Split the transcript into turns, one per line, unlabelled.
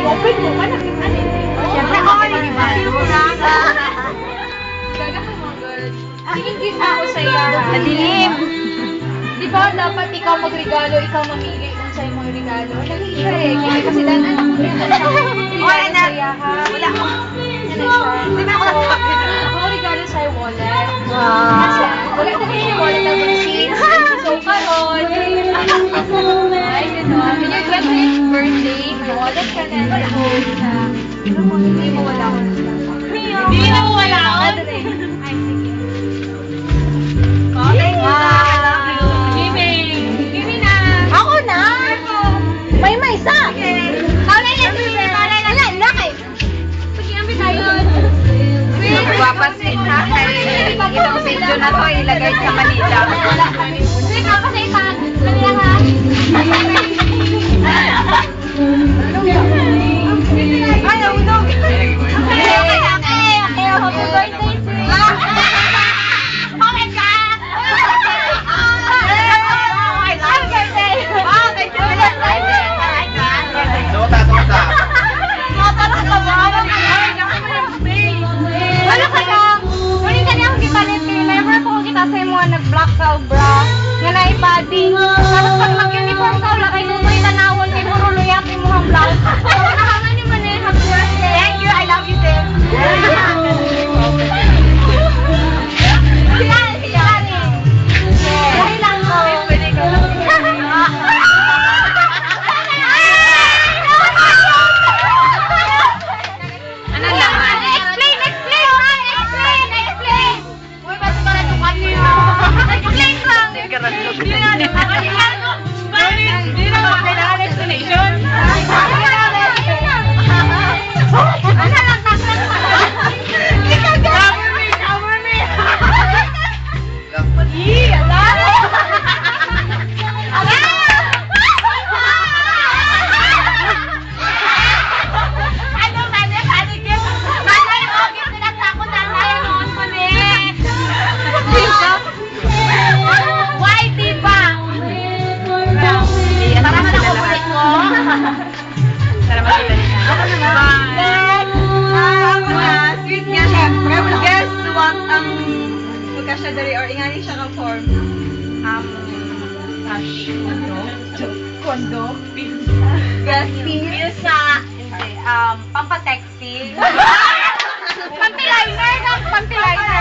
I-open mo ka, nakita niyo.
Siyempre, okay lang ba?
Gaga ka mga girls. Sige, ako sa'yo.
Madilim.
Di ba dapat ikaw magregalo, ikaw mamili kung sa'yo mga regalo? Naging siya eh. Kasi dahil alam mo rin siya.
Okay na.
Wala ko.
Di ba ako nakapagod?
Ako regalo sa'yo wallet.
Wow.
Wala ko siya wallet na vaccines. So, karon. Ay, gano'n. In your 20th birthday, may wallet ka na. Hindi mo wala ko.
Hindi na mo wala ako.
Ay, sige.
Thank you, Zach. I love you.
Kimi na.
Ako na? May isa.
Sige, ambil tayo.
Papasin na. Itong video na to ilagay sa Manila.
Sige, ako sa isa. Manila ha.
Ay, naunog.
Okay. Happy birthday, sis.
Wala ka lang. Ngunit kanya akong gipalit kayo. Never po kita sa mga nag-black ka bra. Nga na-ipadding. Tapos pag mag-uniform ka, wala kayo nutoy tanawon. Kay puro luyak yung mga black. So, nakaman ni man eh. Happy birthday. Thank you. I love you, Tim. Siyan. Dahil lang ko. Pwede ka lang. Ano naman? Explain! Uy, ba't ka na tukan niyo? Explain lang! Hindi na kailangan explanation. Ano lang, taklan mo. Cover me! Ih,
dari or ingani siya ka form. Kondo? Yes,
Pilsa. Hindi. Pampatexting.
Pampiliner.